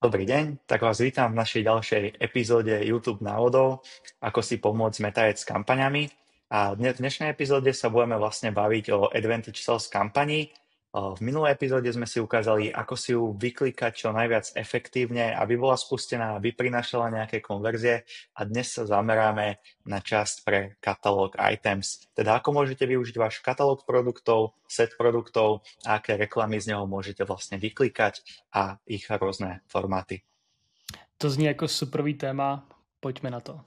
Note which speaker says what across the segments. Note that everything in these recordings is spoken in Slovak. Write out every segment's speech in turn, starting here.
Speaker 1: Dobrý deň, tak vás vítam v našej ďalšej epizóde YouTube návodov, ako si pomôcť metajec s kampaňami. A v dnešnej epizóde sa budeme vlastne baviť o Advantage Sales kampani. V minulej epizóde sme si ukázali, ako si ju vyklikať čo najviac efektívne, aby bola spustená, aby prinášala nejaké konverzie. A dnes sa zameráme na časť pre katalóg items. Teda ako môžete využiť váš katalóg produktov, set produktov a aké reklamy z neho môžete vlastne vyklikať a ich rôzne formáty.
Speaker 2: To zní jako superový téma, pojďme na to.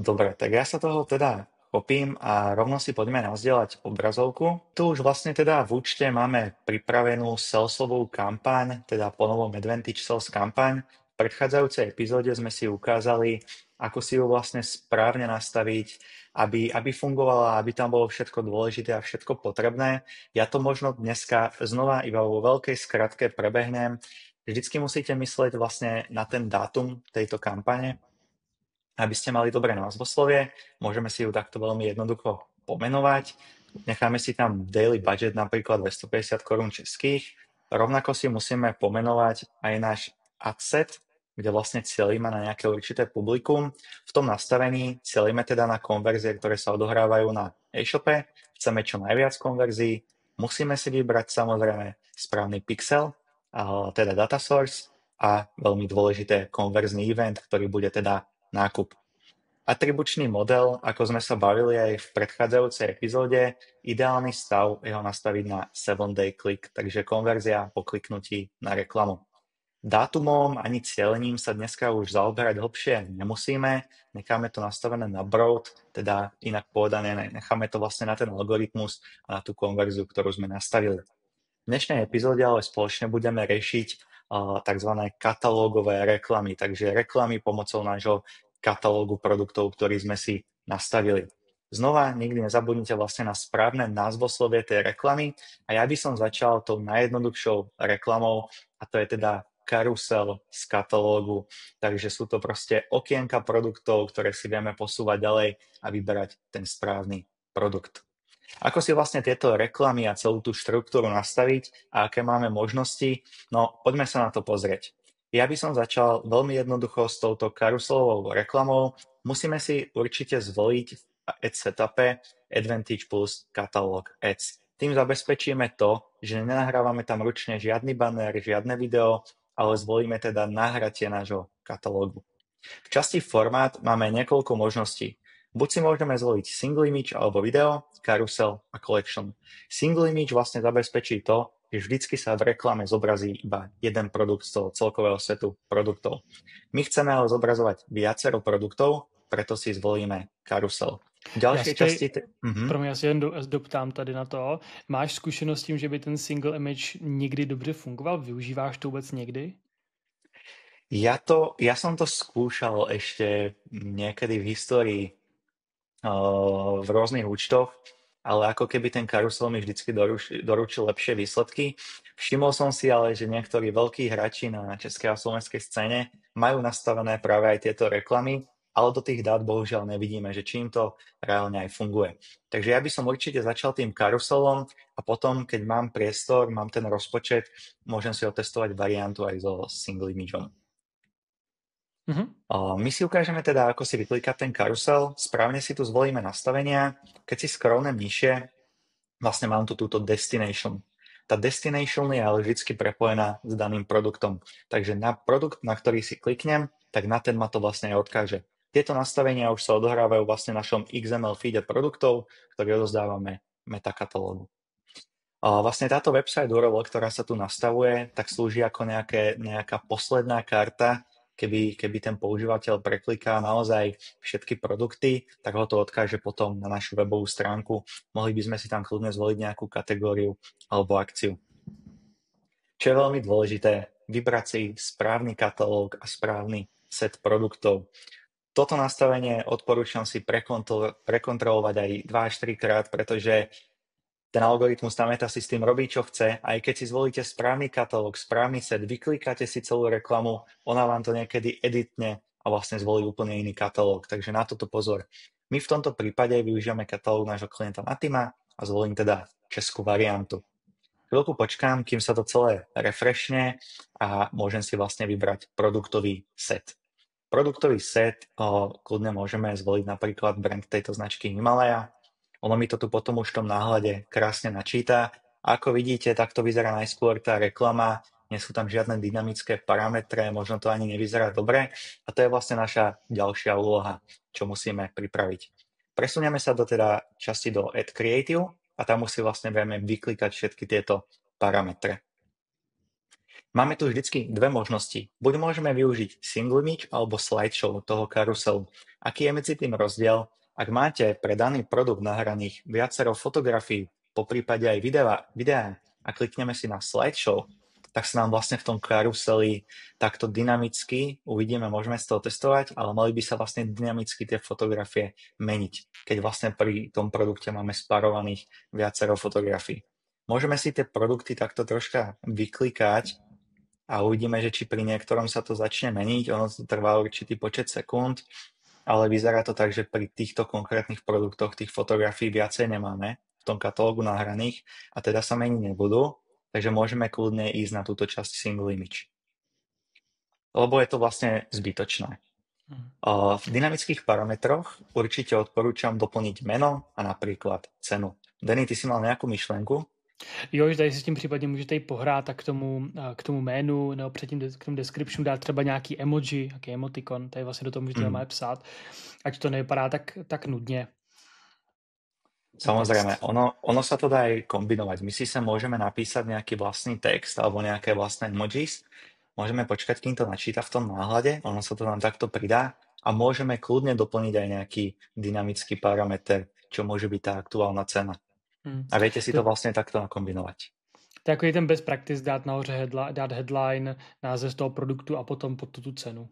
Speaker 1: Dobre, tak ja sa toho teda chopím a rovno si poďme nazdieľať obrazovku. Tu už vlastne teda v účte máme pripravenú salesovú kampaň, teda po novom Advantage Sales kampaň. V predchádzajúcej epizóde sme si ukázali, ako si ju vlastne správne nastaviť, aby fungovala, aby tam bolo všetko dôležité a všetko potrebné. Ja to možno dneska znova iba vo veľkej skratke prebehnem. Vždycky musíte myslieť vlastne na ten dátum tejto kampane, aby ste mali dobré názvoslovie. Môžeme si ju takto veľmi jednoducho pomenovať. Necháme si tam daily budget napríklad 250 korún českých. Rovnako si musíme pomenovať aj náš adset, kde vlastne cieľíme na nejaké určité publikum. V tom nastavení cieľíme teda na konverzie, ktoré sa odohrávajú na e-shope. Chceme čo najviac konverzií. Musíme si vybrať samozrejme správny pixel, teda data source a veľmi dôležité konverzný event, ktorý bude teda nákup. Atribučný model, ako sme sa bavili aj v predchádzajúcej epizóde, ideálny stav je ho nastaviť na 7-day click, takže konverzia po kliknutí na reklamu. Dátumom ani cielením sa dneska už zaoberať hlbšie nemusíme, necháme to nastavené na broad, teda inak povedané, necháme to vlastne na ten algoritmus a na tú konverziu, ktorú sme nastavili. V dnešnej epizóde ale spoločne budeme riešiť tzv. Katalógové reklamy, takže reklamy pomocou nášho katalógu produktov, ktorý sme si nastavili. Znova nikdy nezabudnite vlastne na správne názvoslovie tej reklamy a ja by som začal tou najjednoduchšou reklamou a to je teda karusel z katalógu. Takže sú to proste okienka produktov, ktoré si vieme posúvať ďalej a vyberať ten správny produkt. Ako si vlastne tieto reklamy a celú tú štruktúru nastaviť a aké máme možnosti? No, poďme sa na to pozrieť. Ja by som začal veľmi jednoducho s touto karuselovou reklamou. Musíme si určite zvoliť v ad setupe Advantage Plus Catalog Ads. Tým zabezpečíme to, že nenahrávame tam ručne žiadny banner, žiadne video, ale zvolíme teda nahratie nášho katalógu. V časti formát máme niekoľko možností. Buď si môžeme zvoliť single image alebo video, carousel a collection. Single image vlastne zabezpečí to, že vždycky sa v reklame zobrazí iba jeden produkt z toho celkového setu produktov. My chceme ale zobrazovať viacero produktov, preto si zvolíme karusel. V ďalšej časti...
Speaker 2: Pro mě asi jen doptám tady na to. Máš zkušenost s tím, že by ten single image nikdy dobře fungoval? Využíváš to vůbec někdy?
Speaker 1: Ja som to skúšal ešte niekedy v histórii v rôznych účtoch, ale ako keby ten karusel mi vždycky doručil lepšie výsledky. Všimol som si ale, že niektorí veľkí hráči na českej a slovenskej scéne majú nastavené práve aj tieto reklamy, ale do tých dát bohužiaľ nevidíme, že čím to reálne aj funguje. Takže ja by som určite začal tým karuselom a potom, keď mám priestor, mám ten rozpočet, môžem si otestovať variantu aj so single imageom. My si ukážeme teda, ako si vyklikať ten karusel. Správne si tu zvolíme nastavenia. Keď si scrollnem nižšie, vlastne mám tu túto destination. Tá destination je ale vždy prepojená s daným produktom. Takže na produkt, na ktorý si kliknem, tak na ten ma to vlastne aj odkáže. Tieto nastavenia už sa odohrávajú vlastne v našom XML feede produktov, ktorý odozdávame metakatalógu. Vlastne táto website URL, ktorá sa tu nastavuje, tak slúži ako nejaká posledná karta. Keby ten používateľ prekliká naozaj všetky produkty, tak ho to odkáže potom na našu webovú stránku. Mohli by sme si tam kľudne zvoliť nejakú kategóriu alebo akciu. Čo je veľmi dôležité, vybrať si správny katalóg a správny set produktov. Toto nastavenie odporúčam si prekontrolovať aj 2 až 3 krát, pretože ten algoritmus na Metasystém robí, čo chce. Aj keď si zvolíte správny katalóg, správny set, vyklikáte si celú reklamu, ona vám to niekedy editne a vlastne zvolí úplne iný katalóg. Takže na toto pozor. My v tomto prípade využívame katalóg nášho klienta Natima a zvolím teda českú variantu. Chvíľku počkám, kým sa to celé refreshne a môžem si vlastne vybrať produktový set. Produktový set kľudne môžeme zvoliť napríklad brand tejto značky Himalaya. Ono mi to tu potom už v tom náhľade krásne načíta. A ako vidíte, takto vyzerá najskôr tá reklama. Nie sú tam žiadne dynamické parametre, možno to ani nevyzerá dobre. A to je vlastne naša ďalšia úloha, čo musíme pripraviť. Presunieme sa do teda časti do Add Creative a tam už si vlastne vieme vyklikať všetky tieto parametre. Máme tu vždycky dve možnosti. Buď môžeme využiť single image alebo slideshow toho karuselu. Aký je medzi tým rozdiel? Ak máte pre daný produkt nahraných viacero fotografií, po prípade aj videá a klikneme si na slideshow, tak sa nám vlastne v tom karuseli takto dynamicky uvidíme, môžeme z toho testovať, ale mali by sa vlastne dynamicky tie fotografie meniť, keď vlastne pri tom produkte máme spárovaných viacero fotografií. Môžeme si tie produkty takto troška vyklikať a uvidíme, že či pri niektorom sa to začne meniť. Ono to trvá určitý počet sekúnd, ale vyzerá to tak, že pri týchto konkrétnych produktoch tých fotografií viacej nemáme v tom katalógu nahraných a teda sa meniť nebudú, takže môžeme kľudne ísť na túto časť single image. Lebo je to vlastne zbytočné. V dynamických parametroch určite odporúčam doplniť meno a napríklad cenu. Denny, ty si mal nejakú myšlenku?
Speaker 2: Jo, že tady si s tím případně můžete i pohrát a k tomu jménu nebo předtím k tomu descriptionu dát třeba nějaký emoji, nějaký emotikon, tady vlastně do toho můžete normálně psát, ať to nevypadá tak nudně.
Speaker 1: Samozrejme, ono sa to dá aj kombinovať. My si sa môžeme napísať nejaký vlastný text alebo nejaké vlastné emojis. Môžeme počkať, kým to načíta v tom náhľade, ono sa to nám takto pridá a môžeme kľudne doplniť aj nejaký dynamický parameter, čo môže byť tá aktuálna cena. A viete si to vlastne takto nakombinovať.
Speaker 2: Takový ten best practice dát nahoře dát headline, název toho produktu a potom pod tú cenu.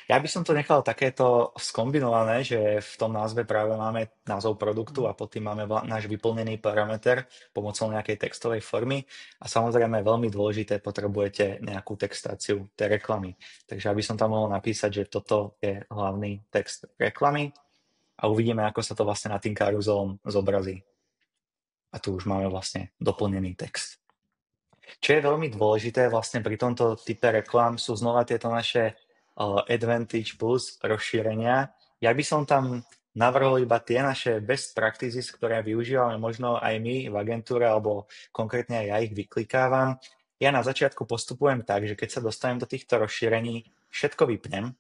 Speaker 1: Ja by som to nechal takéto skombinované, že v tom názve práve máme názov produktu a pod tým máme náš vyplnený parameter pomocou nejakej textovej formy a samozrejme veľmi dôležité, potrebujete nejakú textáciu tej reklamy. Takže aby som tam mohol napísať, že toto je hlavný text reklamy a uvidíme, ako sa to vlastne nad tým karuzelom zobrazí. A tu už máme vlastne doplnený text. Čo je veľmi dôležité vlastne pri tomto type reklám sú znova tieto naše Advantage Plus rozšírenia. Ja by som tam navrhol iba tie naše best practices, ktoré využívame možno aj my v agentúre, alebo konkrétne aj ja ich vyklikávam. Ja na začiatku postupujem tak, že keď sa dostanem do týchto rozšírení, všetko vypnem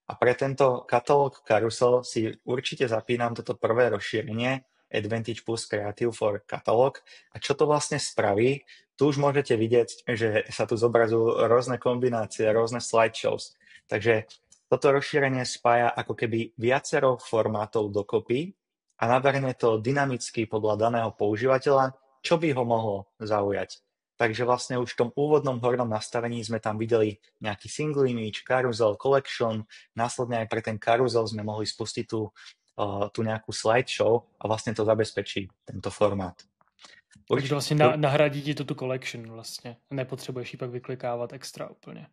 Speaker 1: a pre tento katalóg Carousel si určite zapínam toto prvé rozšírenie Advantage Plus Creative for Catalog. A čo to vlastne spraví? Tu už môžete vidieť, že sa tu zobrazujú rôzne kombinácie, rôzne slideshows. Takže toto rozšírenie spája ako keby viacero formátov dokopy a navrhne to dynamicky podľa daného používateľa, čo by ho mohlo zaujať. Takže vlastne už v tom úvodnom hornom nastavení sme tam videli nejaký single image, carousel, collection, následne aj pre ten carousel sme mohli spustiť tú nejakú slideshow a vlastne to zabezpečí tento formát.
Speaker 2: Takže vlastne nahradí ti to tu collection vlastne. Nepotrebuješ ji pak vyklikávať extra úplne.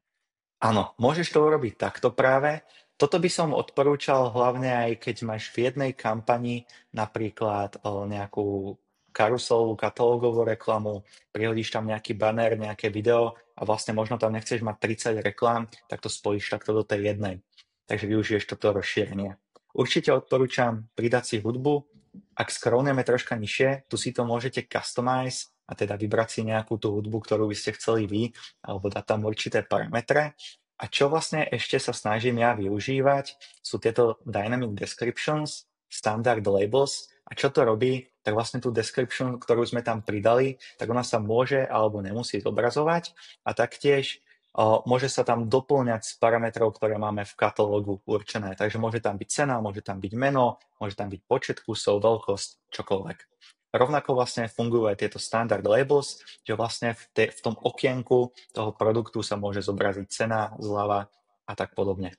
Speaker 1: Áno, môžeš to urobiť takto práve. Toto by som odporúčal hlavne aj keď máš v jednej kampani napríklad nejakú karuselovú, katalógovú reklamu, prihodíš tam nejaký banner, nejaké video a vlastne možno tam nechceš mať 30 reklám, tak to spojíš takto do tej jednej. Takže využiješ toto rozšírenie. Určite odporúčam pridať si hudbu. Ak scrollneme troška nižšie, tu si to môžete customize a teda vybrať si nejakú tú hudbu, ktorú by ste chceli vy, alebo dať tam určité parametre. A čo vlastne ešte sa snažím ja využívať, sú tieto Dynamic Descriptions, Standard Labels. A čo to robí? Tak vlastne tú description, ktorú sme tam pridali, tak ona sa môže alebo nemusí zobrazovať a taktiež môže sa tam doplňať z parametrov, ktoré máme v katalógu určené. Takže môže tam byť cena, môže tam byť meno, môže tam byť počet kusov, veľkosť, čokoľvek. Rovnako vlastne fungujú aj tieto standard labels, že vlastne v tom okienku toho produktu sa môže zobraziť cena, zľava a tak podobne.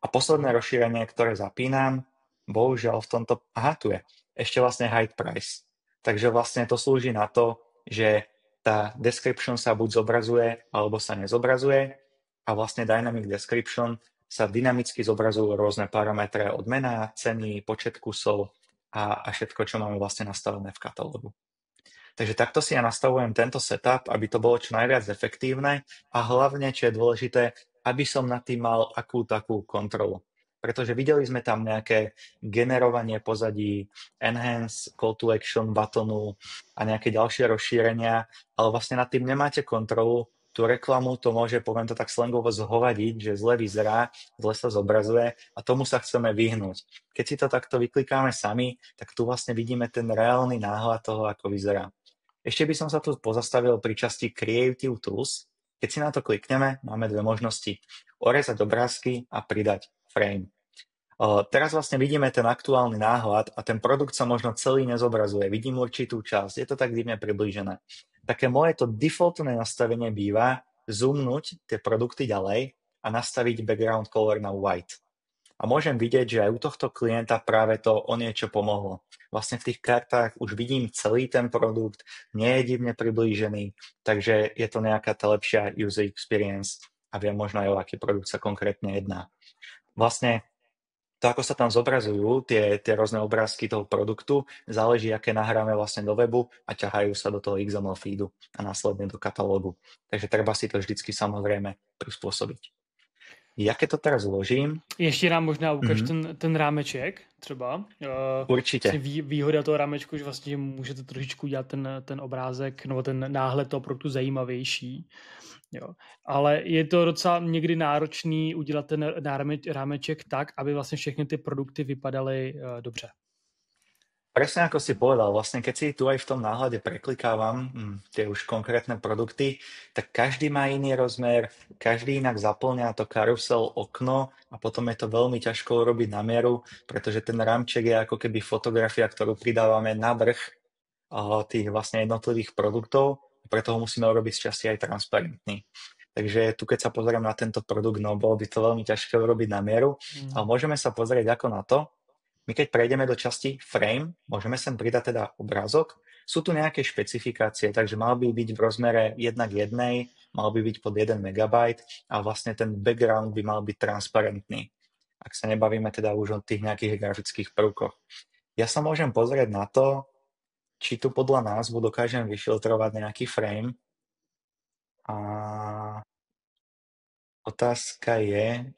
Speaker 1: A posledné rozšírenie, ktoré zapínam, bohužiaľ v tomto... Aha, tu je. Ešte vlastne hide price. Takže vlastne to slúži na to, že tá description sa buď zobrazuje, alebo sa nezobrazuje a vlastne dynamic description sa dynamicky zobrazujú rôzne parametre od mena, ceny, počet kusov a všetko, čo máme vlastne nastavené v katalógu. Takže takto si ja nastavujem tento setup, aby to bolo čo najviac efektívne a hlavne, čo je dôležité, aby som nad tým mal akú takú kontrolu. Pretože videli sme tam nejaké generovanie pozadí, enhance, call to action buttonu a nejaké ďalšie rozšírenia, ale vlastne nad tým nemáte kontrolu. Tú reklamu to môže, poviem to tak slangovo, zhovadiť, že zle vyzerá, zle sa zobrazuje a tomu sa chceme vyhnúť. Keď si to takto vyklikáme sami, tak tu vlastne vidíme ten reálny náhľad toho, ako vyzerá. Ešte by som sa tu pozastavil pri časti Creative Tools. Keď si na to klikneme, máme dve možnosti. Orezať obrázky a pridať frame. Teraz vlastne vidíme ten aktuálny náhľad a ten produkt sa možno celý nezobrazuje. Vidím určitú časť, je to tak divne priblížené. Také moje to defaultné nastavenie býva zoomnúť tie produkty ďalej a nastaviť background color na white. A môžem vidieť, že aj u tohto klienta práve to o niečo pomohlo. Vlastne v tých kartách už vidím celý ten produkt, nie je divne priblížený, takže je to nejaká tá lepšia user experience a viem možno aj o aký produkt sa konkrétne jedná. Vlastne to, ako sa tam zobrazujú tie rôzne obrázky toho produktu, záleží, aké nahráme vlastne do webu a ťahajú sa do toho XML feedu a následne do katalógu. Takže treba si to vždycky samozrejme prispôsobiť. Ja keď to teraz zložím...
Speaker 2: Ještě nám možná ukaž ten rámeček třeba.
Speaker 1: Určitě.
Speaker 2: Vlastně výhoda toho rámečku, že vlastně můžete trošičku dělat ten obrázek nebo ten náhled toho produktu zajímavější. Jo. Ale je to docela někdy náročný udělat ten rámeček tak, aby vlastně všechny ty produkty vypadaly dobře.
Speaker 1: Presne ako si povedal, vlastne keď si tu aj v tom náhľade preklikávam tie už konkrétne produkty, tak každý má iný rozmer, každý inak zaplňa to karusel okno a potom je to veľmi ťažko urobiť na mieru, pretože ten rámček je ako keby fotografia, ktorú pridávame na vrch tých vlastne jednotlivých produktov, preto ho musíme urobiť z časti aj transparentný. Takže tu keď sa pozriem na tento produkt, no bolo by to veľmi ťažké urobiť na mieru, ale môžeme sa pozrieť ako na to. My keď prejdeme do časti frame, môžeme sem pridať teda obrázok. Sú tu nejaké špecifikácie, takže mal by byť v rozmere 1:1, mal by byť pod 1 MB a vlastne ten background by mal byť transparentný. Ak sa nebavíme teda už o tých nejakých grafických prvkoch. Ja sa môžem pozrieť na to, či tu podľa názvu dokážem vyfiltrovať nejaký frame. A otázka je,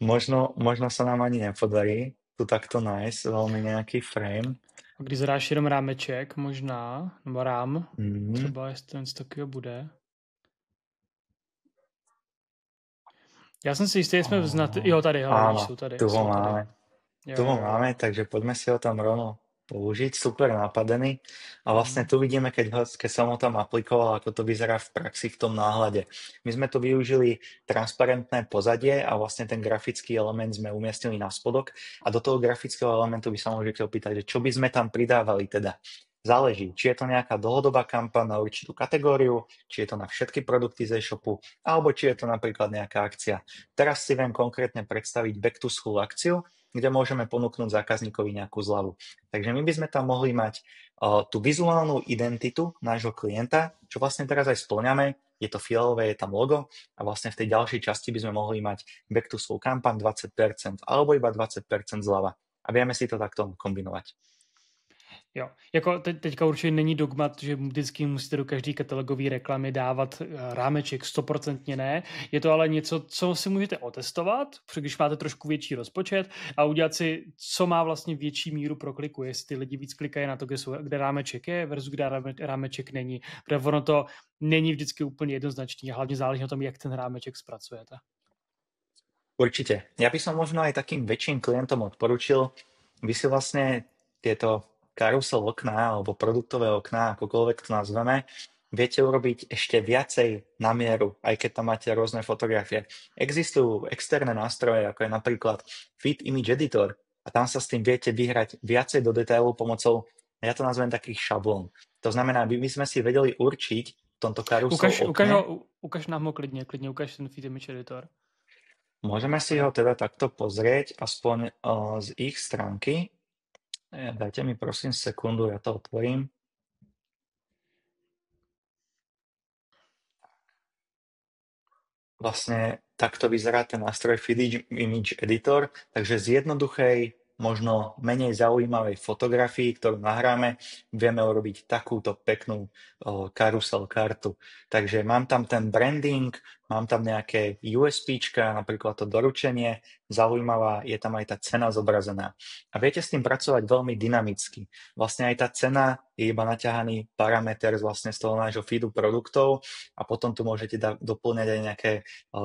Speaker 1: možno sa nám ani nepodarí tu takto nájsť veľmi nejaký frame.
Speaker 2: A když zadáš jenom rámeček možná, nebo rám, třeba jestli to něco takového bude. Já jsem si jistý, jsme vznat... Jo, tady, hele, vidíš, jsou tady.
Speaker 1: Tu ho máme.
Speaker 2: Tady.
Speaker 1: Tu ho máme, takže poďme si ho tam rovno použiť. Super napadený. A vlastne tu vidíme, keď som ho tam aplikoval, ako to vyzerá v praxi v tom náhľade. My sme tu využili transparentné pozadie a vlastne ten grafický element sme umiestnili na spodok a do toho grafického elementu by sa môžete opýtať, že čo by sme tam pridávali teda. Záleží, či je to nejaká dlhodobá kampaň na určitú kategóriu, či je to na všetky produkty z e-shopu, alebo či je to napríklad nejaká akcia. Teraz si viem konkrétne predstaviť back to school akciu, kde môžeme ponúknuť zákazníkovi nejakú zľavu. Takže my by sme tam mohli mať tú vizuálnu identitu nášho klienta, čo vlastne teraz aj spĺňame. Je to fialové, je tam logo a vlastne v tej ďalšej časti by sme mohli mať back to school kampaň 20% alebo iba 20% zľava. A vieme si to takto kombinovať.
Speaker 2: Jo, jako teďka určitě není dogmat, že vždycky musíte do každé katalogové reklamy dávat rámeček, 100% ne. Je to ale něco, co si můžete otestovat, když máte trošku větší rozpočet a udělat si, co má vlastně větší míru prokliku, jestli ty lidi víc klikají na to, kde rámeček je versus kde rámeček není. Protože ono to není vždycky úplně jednoznačný a hlavně záleží na tom, jak ten rámeček zpracujete.
Speaker 1: Určite. Ja by som možno aj takým väčším klientom odporučil, vy si vlastne tieto karusel okná alebo produktové okná, akokoľvek to nazveme, viete urobiť ešte viacej na mieru, aj keď tam máte rôzne fotografie. Existujú externé nástroje, ako je napríklad Fit Image Editor a tam sa s tým viete vyhrať viacej do detailu pomocou, ja to nazvem takých šablón. To znamená, by sme si vedeli určiť v tomto karusel okne.
Speaker 2: Ukaž nám ho klidne ukaž ten Fit Image Editor.
Speaker 1: Môžeme si ho teda takto pozrieť, aspoň z ich stránky. Dajte mi prosím sekundu, ja to otvorím. Vlastne takto vyzerá ten nástroj Fit Image Editor, takže z jednoduchej možno menej zaujímavej fotografii, ktorú nahráme, vieme urobiť takúto peknú karusel kartu. Takže mám tam ten branding, mám tam nejaké USPčka, napríklad to doručenie, zaujímavá, je tam aj tá cena zobrazená. A viete s tým pracovať veľmi dynamicky. Vlastne aj tá cena je iba naťahaný parameter z toho nášho feedu produktov a potom tu môžete doplňať aj nejaké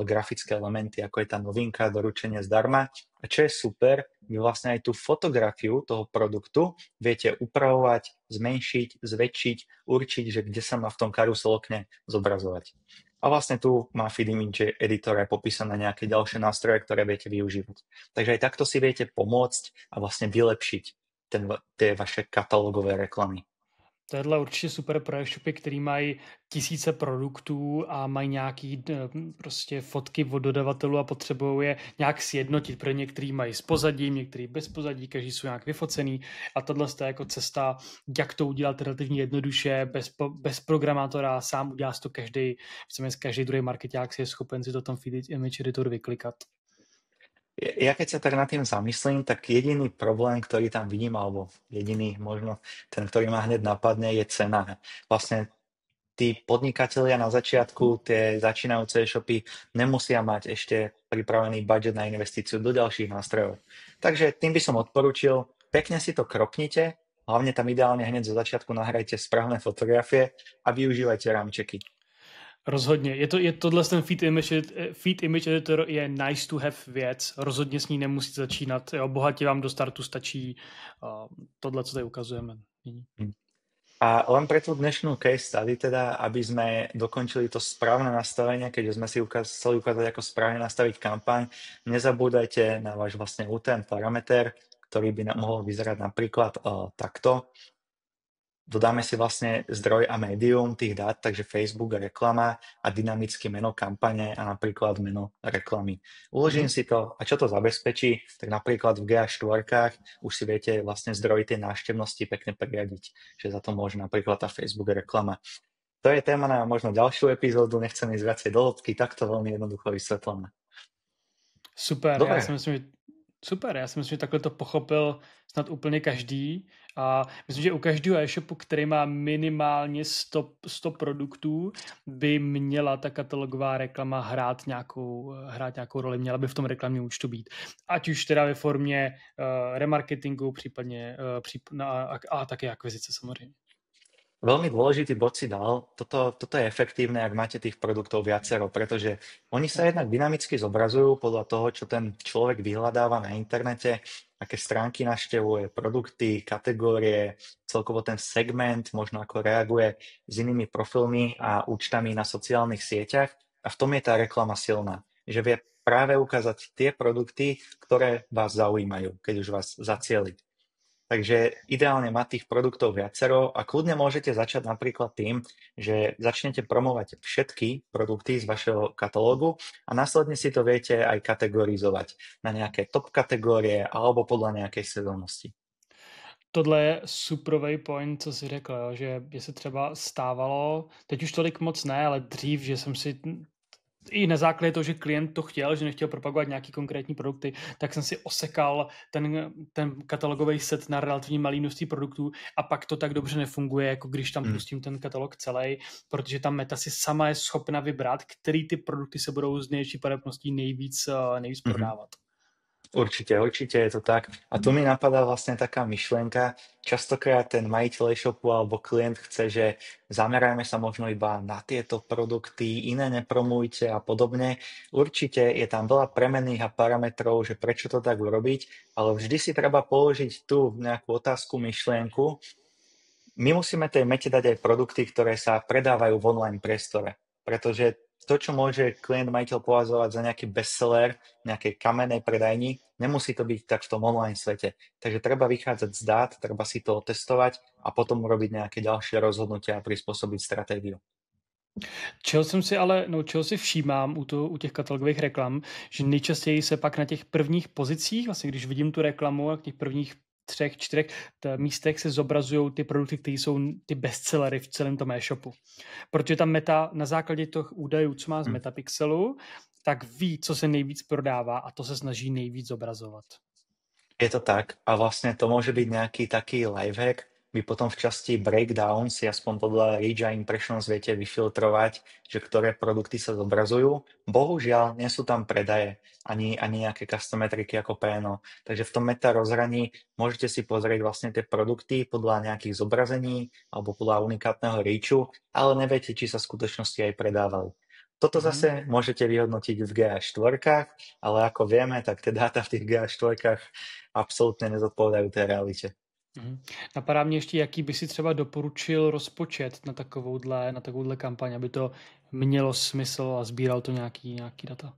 Speaker 1: grafické elementy, ako je tá novinka, doručenie zdarma. A čo je super, vy vlastne aj tú fotografiu toho produktu viete upravovať, zmenšiť, zväčšiť, určiť, že kde sa má v tom karusel okne zobrazovať. A vlastne tu má Feed Image Editor aj popísané nejaké ďalšie nástroje, ktoré viete využívať. Takže aj takto si viete pomôcť a vlastne vylepšiť tie vaše katalógové reklamy.
Speaker 2: Tohle určitě super pro e-shopy, který mají tisíce produktů a mají nějaký prostě fotky od dodavatelů a potřebují je nějak sjednotit. Pro některý mají s pozadím, některý bez pozadí, každý jsou nějak vyfocený a tohle je jako cesta, jak to udělat relativně jednoduše, bez programátora, sám udělá to každý druhý marketák si je schopen si to tam Feed Image Editor vyklikat.
Speaker 1: Ja keď sa tak nad tým zamyslím, tak jediný problém, ktorý tam vidím, alebo jediný možno ten, ktorý ma hneď napadne, je cena. Vlastne tí podnikatelia na začiatku, tie začínajúce e-shopy nemusia mať ešte pripravený budget na investíciu do ďalších nástrojov. Takže tým by som odporučil, pekne si to kropnite, hlavne tam ideálne hneď zo začiatku nahrajte správne fotografie a využívajte ramčeky.
Speaker 2: Rozhodně. Je tohle ten Feed Image Editor je nice to have věc. Rozhodně s ní nemusíte začínat. Jo, bohatě vám do startu stačí tohle, co tady ukazujeme.
Speaker 1: A len pre tú dnešnú case study teda, aby sme dokončili to správne nastavenie, keďže sme si chceli ukázať, ako správne nastaviť kampaň, nezabúdajte na váš vlastne UTM parameter, ktorý by mohol vyzerať napríklad takto. Dodáme si vlastne zdroj a médium tých dát, takže Facebook a reklama a dynamické meno kampane a napríklad meno reklamy. Uložím si to a čo to zabezpečí, tak napríklad v GA4 už si viete vlastne zdroj tej návštevnosti pekne pririadiť, že za to môže napríklad tá Facebook a reklama. To je téma na možno ďalšiu epizódu, nechcem ísť viacej do hĺbky, takto veľmi jednoducho vysvetlené.
Speaker 2: Super,
Speaker 1: Dobre.
Speaker 2: já si myslím, že takhle to pochopil snad úplně každý a myslím, že u každého e-shopu, který má minimálně 100 produktů, by měla ta katalogová reklama hrát nějakou roli, měla by v tom reklamním účtu být. Ať už teda ve formě remarketingu, případně a také akvizice samozřejmě.
Speaker 1: Veľmi dôležitý bod si dal. Toto je efektívne, ak máte tých produktov viacero, pretože oni sa jednak dynamicky zobrazujú podľa toho, čo ten človek vyhľadáva na internete, aké stránky navštevuje, produkty, kategórie, celkovo ten segment, možno ako reaguje s inými profilmi a účtami na sociálnych sieťach. A v tom je tá reklama silná, že vie práve ukázať tie produkty, ktoré vás zaujímajú, keď už vás zacieli. Takže ideálne mať tých produktov viacero a kľudne môžete začať napríklad tým, že začnete promovať všetky produkty z vašeho katalógu a následne si to viete aj kategorizovať na nejaké top kategórie alebo podľa nejakej sezónnosti.
Speaker 2: Tohle je superový point, co jsi řekl, jo? Že se třeba stávalo, teď už tolik moc ne, ale dřív, že jsem si i na základě toho, že klient to chtěl, že nechtěl propagovat nějaký konkrétní produkty, tak jsem si osekal ten katalogový set na relativně malý množství produktů a pak to tak dobře nefunguje, jako když tam pustím ten katalog celý, protože ta meta si sama je schopna vybrat, který ty produkty se budou z největší pravděpodobností nejvíc prodávat.
Speaker 1: Určite je to tak. A tu mi napadá vlastne taká myšlienka. Častokrát ten majiteľ e-shopu alebo klient chce, že zamerajme sa možno iba na tieto produkty, iné nepromujte a podobne. Určite je tam veľa premenných a parametrov, že prečo to tak urobiť, ale vždy si treba položiť tú nejakú otázku, myšlienku. My musíme tej mete dať aj produkty, ktoré sa predávajú v online priestore, pretože to, čo môže klient, majiteľ považovať za nejaký bestseller, nejakej kamennej predajni, nemusí to byť tak v tom online svete. Takže treba vychádzať z dát, treba si to otestovať a potom urobiť nejaké ďalšie rozhodnutia a prispôsobiť stratégiu.
Speaker 2: Čeho si všímám u těch katalogových reklam, že nejčastěji se pak na těch prvních pozicích, vlastně když vidím tu reklamu a v těch prvních 3, 4 místech se zobrazují ty produkty, které jsou ty bestsellery v celém tom e-shopu. Protože ta meta na základě těch údajů, co má z Metapixelu, tak ví, co se nejvíc prodává a to se snaží nejvíc zobrazovat.
Speaker 1: Je to tak a vlastne to môže byť nejaký taký lifehack. Vy potom v časti breakdown si aspoň podľa Reach a Impressions viete vyfiltrovať, že ktoré produkty sa zobrazujú. Bohužiaľ, nie sú tam predaje ani nejaké custom metriky ako PNO. Takže v tom meta rozhraní môžete si pozrieť vlastne tie produkty podľa nejakých zobrazení alebo podľa unikátneho reachu, ale neviete, či sa v skutočnosti aj predávali. Toto zase môžete vyhodnotiť v GA4, ale ako vieme, tak tie dáta v tých GA4 absolutně nezodpovídají té realitě.
Speaker 2: Napadá mě ještě, jaký by si třeba doporučil rozpočet na takovouhle kampaň, aby to mělo smysl a sbíral to nějaký data.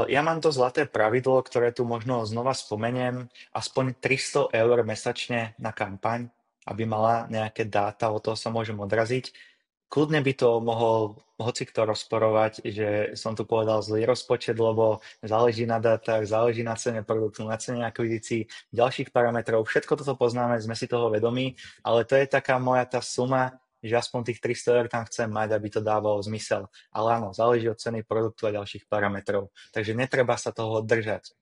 Speaker 1: Ja mám to zlaté pravidlo, ktoré tu možno znova spomeniem, aspoň 300 eur mesačne na kampaň, aby mala nejaké dáta, od toho sa môžem odraziť. Kľudne by to mohol hocikto rozporovať, že som tu povedal zlý rozpočet, lebo záleží na dátach, záleží na cene produktu, na cene akvizícií, ďalších parametrov. Všetko toto poznáme, sme si toho vedomí, ale to je taká moja tá suma, že aspoň tých 300 eur tam chcem mať, aby to dávalo zmysel. Ale áno, záleží od ceny produktu a ďalších parametrov. Takže netreba sa toho držať.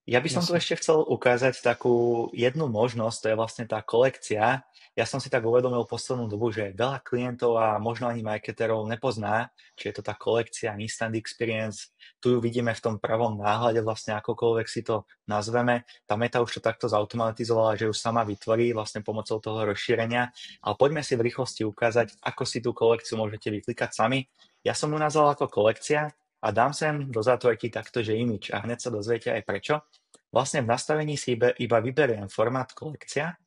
Speaker 1: Ja by som tu ešte chcel ukázať takú jednu možnosť, to je vlastne tá kolekcia. Ja som si tak uvedomil poslednú dobu, že veľa klientov a možno ani marketerov nepozná, či je to tá kolekcia Instant Experience. Tu ju vidíme v tom pravom náhľade, vlastne akokoľvek si to nazveme. Tá meta už to takto zautomatizovala, že ju sama vytvorí vlastne pomocou toho rozšírenia. Ale poďme si v rýchlosti ukázať, ako si tú kolekciu môžete vyklikať sami. Ja som ju nazval ako kolekcia, a dám sem do zátvorky takto, že image a hneď sa dozviete aj prečo. Vlastne v nastavení si iba vyberiem formát kolekcia.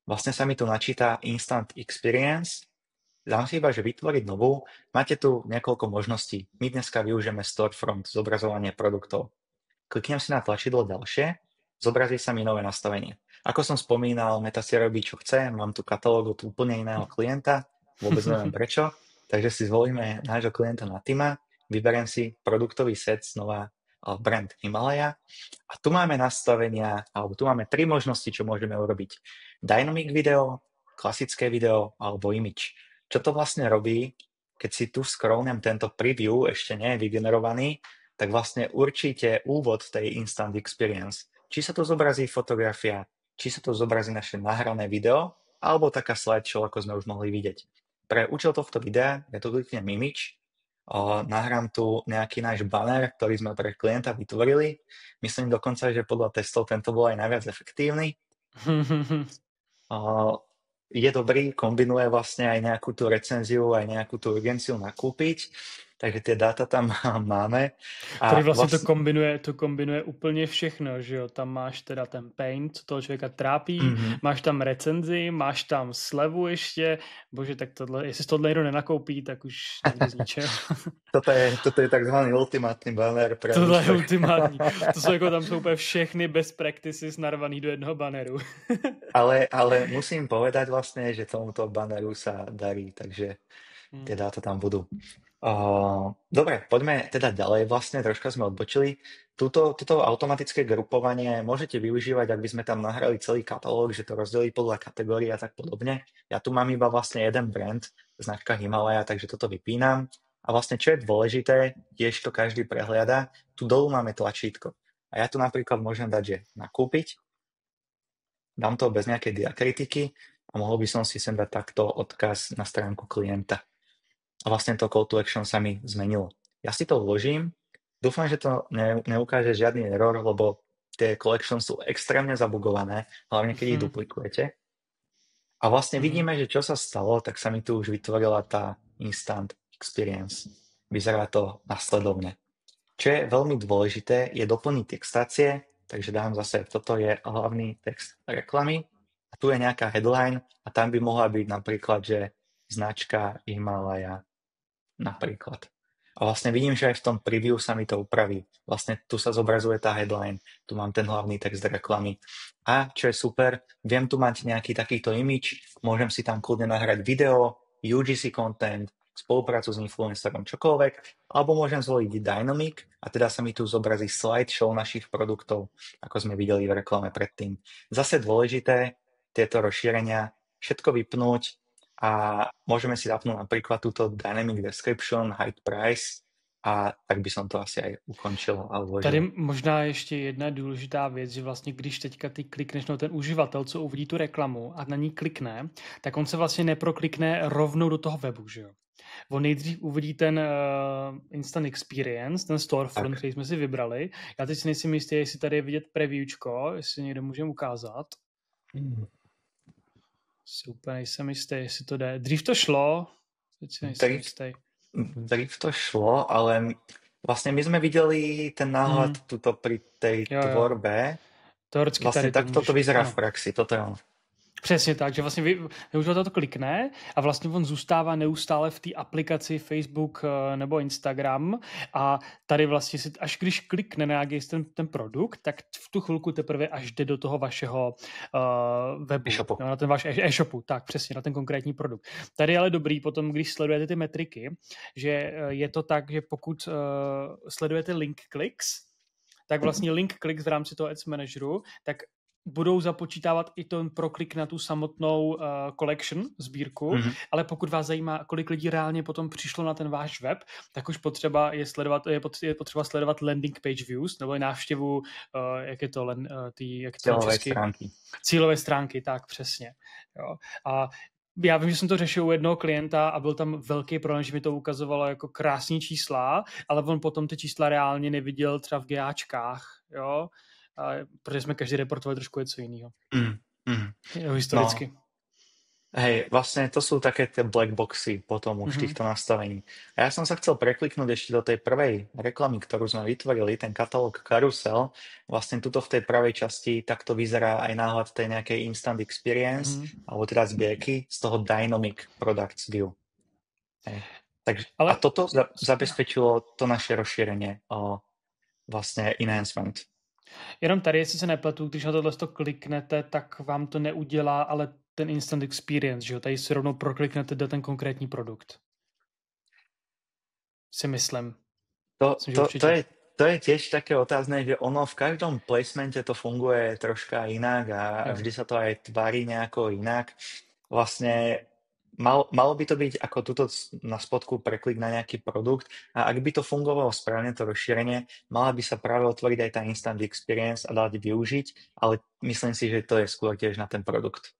Speaker 1: Vlastne sa mi tu načíta Instant Experience. Dám si iba, že vytvoriť novú. Máte tu niekoľko možností. My dneska využijeme Storefront, zobrazovanie produktov. Kliknem si na tlačidlo ďalšie, zobrazí sa mi nové nastavenie. Ako som spomínal, meta si robí, čo chce, mám tu katalóg od úplne iného klienta, vôbec neviem prečo, takže si zvolíme nášho klienta Natima, vyberiem si produktový set znova brand Himalaya a tu máme nastavenia, alebo tu máme 3 možnosti, čo môžeme urobiť. Dynamic video, klasické video alebo image. Čo to vlastne robí, keď si tu scrollnem tento preview, ešte nie je vygenerovaný, tak vlastne určite úvod tej Instant Experience. Či sa to zobrazí fotografia, či sa to zobrazí naše nahrané video, alebo taká slideshow, ako sme už mohli vidieť. Pre účel tohto videa ja tu kliknem image, nahrám tu nejaký náš banner, ktorý sme pre klienta vytvorili. Myslím dokonca, že podľa testov tento bol aj najviac efektívny. Je dobrý, kombinuje vlastne aj nejakú tú recenziu, aj nejakú tú urgenciu nakúpiť, takže tie dáta tam máme.
Speaker 2: Tady vlastně to kombinuje úplně všechno, že jo, tam máš teda ten pain, co toho člověka trápí, máš tam recenzi, máš tam slevu ještě, bože, tak tohle, jestli tohle někdo nenakoupí, tak už nikdy z ničeho.
Speaker 1: Toto je takzvaný ultimátny banner.
Speaker 2: Tohle je ultimátní. To jsou jako, tam jsou úplně všechny best practices narvaný do jednoho banneru.
Speaker 1: ale musím povedať vlastne, že tomuto banneru sa darí, takže tie dáta tam budú. Dobre, poďme teda ďalej. Vlastne troška sme odbočili. Toto automatické grupovanie môžete využívať, ak by sme tam nahrali celý katalóg, že to rozdelí podľa kategórií a tak podobne. Ja tu mám iba vlastne jeden brand, značka Himalaya, takže toto vypínam. A vlastne čo je dôležité, tiež to každý prehliada, tu dolu máme tlačítko. A ja tu napríklad môžem dať, že nakúpiť. Dám to bez nejakej diakritiky a mohol by som si sem dať takto odkaz na stránku klienta. A vlastne to call to action sa mi zmenilo. Ja si to vložím, dúfam, že to neukáže žiadny error, lebo tie collections sú extrémne zabugované, hlavne keď ich duplikujete. A vlastne vidíme, že čo sa stalo, tak sa mi tu už vytvorila tá Instant Experience. Vyzerá to nasledovne. Čo je veľmi dôležité, je doplniť textácie, takže dám zase, toto je hlavný text reklamy a tu je nejaká headline a tam by mohla byť napríklad, že značka Himalaya napríklad. A vlastne vidím, že aj v tom preview sa mi to upraví. Vlastne tu sa zobrazuje tá headline, tu mám ten hlavný text reklamy. A čo je super, viem tu mať nejaký takýto image, môžem si tam kľudne nahrať video, UGC content, spoluprácu s influencerom, čokoľvek, alebo môžem zvoliť dynamic a teda sa mi tu zobrazí slideshow našich produktov, ako sme videli v reklame predtým. Zase dôležité tieto rozšírenia, všetko vypnúť, a môžeme si zapnúť napríklad túto Dynamic Description, Hide Price a tak by som to asi aj ukončil a
Speaker 2: Tady
Speaker 1: uložil.
Speaker 2: možná ještě jedna důležitá věc, že vlastně když teďka ty klikneš na ten uživatel, co uvidí tu reklamu a na ní klikne, tak on se vlastně neproklikne rovnou do toho webu, že jo. On nejdřív uvidí ten Instant Experience, ten storefront, který jsme si vybrali. Já teď si nejsem jistý, jestli tady je vidět previewčko, jestli někde můžeme ukázat. Si úplně nejsem jistý, jestli to jde. Dřív to šlo, teď si nejsem jistý.
Speaker 1: Dřív to šlo, ale vlastne my sme videli ten náhľad tuto pri tej tvorbe.
Speaker 2: Teoreticky
Speaker 1: vlastne
Speaker 2: tady to
Speaker 1: takto to vyzerá v praxi, toto je ono.
Speaker 2: Přesně tak, že vlastně využivatel to klikne a vlastně on zůstává neustále v té aplikaci Facebook nebo Instagram a tady vlastně si, až když klikne na nějaký ten produkt, tak v tu chvilku teprve až jde do toho vašeho webu,
Speaker 1: e-shopu.
Speaker 2: Na ten váš e-shopu, tak přesně, na ten konkrétní produkt. Tady je ale dobrý potom, když sledujete ty metriky, že je to tak, že pokud sledujete link clicks, tak vlastně link clicks v rámci toho Ads Manageru, tak budou započítávat i ten proklik na tu samotnou collection, sbírku, ale pokud vás zajímá, kolik lidí reálně potom přišlo na ten váš web, tak už je potřeba sledovat landing page views, nebo návštěvu, jak je to, cílové stránky, tak přesně. Jo. A já vím, že jsem to řešil u jednoho klienta a byl tam velký problém, že mi to ukazovalo jako krásný čísla, ale on potom ty čísla reálně neviděl třeba v GAčkách, jo, protože jsme každý reportovali trošku něco jiného. Historicky.
Speaker 1: No. Hej, vlastne to sú také tie black boxy potom už týchto nastavení. A ja som sa chcel prekliknúť ešte do tej prvej reklamy, ktorú sme vytvorili, ten katalóg Karusel. Vlastne tuto v tej pravej časti takto vyzerá aj náhľad tej nejakej Instant Experience, alebo teda zbierky z toho Dynamic Products View. Hej. Takže, a toto zabezpečilo to naše rozšírenie o vlastne enhancement.
Speaker 2: Jenom tady, jestli se nepletu, když na tohle kliknete, tak vám to neudělá, ale ten Instant Experience, že jo? Tady si rovnou prokliknete do ten konkrétní produkt. Si myslím.
Speaker 1: To je tiež také otázne, že ono v každom placemente to funguje troška inak a vždy sa to aj tvári nejako inak. Vlastne malo by to byť ako tuto na spodku preklik na nejaký produkt a ak by to fungovalo správne, to rozšírenie, mala by sa práve otvoriť aj tá Instant Experience a dať využiť, ale myslím si, že to je skôr tiež na ten produkt.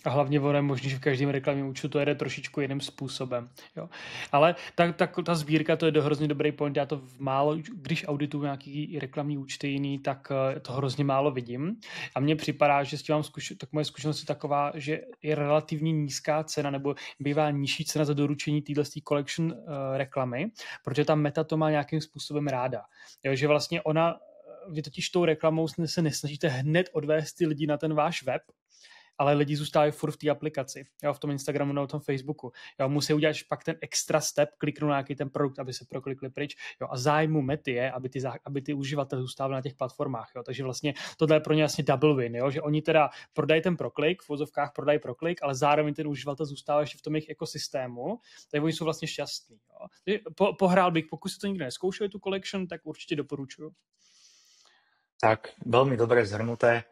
Speaker 2: A hlavně ono je možný, že v každém reklamním účtu to jede trošičku jiným způsobem. Jo. Ale ta sbírka, to je hrozně dobrý point. Já to když audituju nějaký reklamní účty jiný, tak to hrozně málo vidím. A mně připadá, že s tím tak moje zkušenost je taková, že je relativně nízká cena nebo bývá nižší cena za doručení téhle collection reklamy, protože ta Meta to má nějakým způsobem ráda. Jo, že vlastně vy totiž tou reklamou se nesnažíte hned odvést ty lidi na ten váš web, ale lidi zůstávají furt v té aplikaci, jo, v tom Instagramu nebo v tom Facebooku. Jo, musí udělat pak ten extra step, kliknout na nějaký ten produkt, aby se proklikli pryč. Jo, a zájmu Mety je, aby ty uživatelé zůstávali na těch platformách. Jo. Takže vlastně tohle je pro ně vlastně double win, jo, že oni teda prodají ten proklik, v vozovkách prodají proklik, ale zároveň ten uživatel zůstává ještě v tom jejich ekosystému, takže oni jsou vlastně šťastní. Jo. Pohrál bych, pokud se to nikdo neskoušeli tu collection, tak určitě doporučuju.
Speaker 1: Tak, veľmi dobre zhrnuté.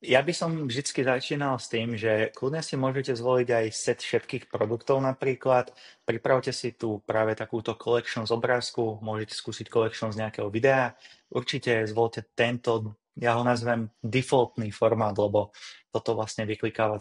Speaker 1: Ja by som vždycky začínal s tým, že kľudne si môžete zvoliť aj set všetkých produktov napríklad. Pripravte si tu práve takúto collection z obrázku, môžete skúsiť collection z nejakého videa. Určite zvolte tento, ja ho nazvem defaultný formát, lebo toto vlastne vyklikáva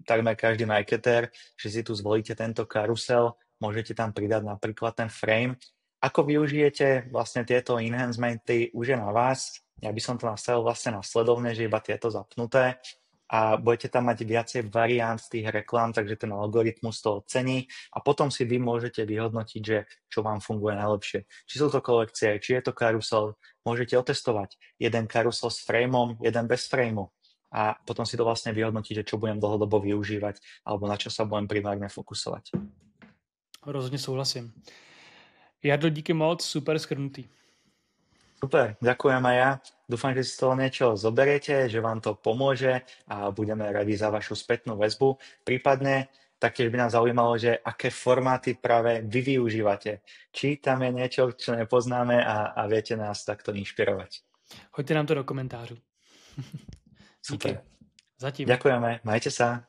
Speaker 1: takmer každý marketer, že si tu zvolíte tento karusel, môžete tam pridať napríklad ten frame. Ako využijete vlastne tieto enhancementy, už je na vás. Ja by som to nastavil vlastne nasledovne, že iba tieto zapnuté a budete tam mať viacej variant z tých reklám, takže ten algoritmus to ocení a potom si vy môžete vyhodnotiť, že čo vám funguje najlepšie. Či sú to kolekcie, či je to karusel, môžete otestovať jeden karusel s frameom, jeden bez frameu a potom si to vlastne vyhodnotíte, čo budem dlhodobo využívať alebo na čo sa budem primárne fokusovať.
Speaker 2: Rozhodne súhlasím. Jardo, díky moc, super skrnutý.
Speaker 1: Super, ďakujem aj ja. Dúfam, že si z toho niečo zoberiete, že vám to pomôže a budeme radi za vašu spätnú väzbu. Prípadne taktiež by nás zaujímalo, že aké formáty práve vy využívate. Či tam je niečo, čo nepoznáme a viete nás takto inšpirovať.
Speaker 2: Hoďte nám to do komentářů.
Speaker 1: Super.
Speaker 2: Zatím.
Speaker 1: Ďakujeme, majte sa.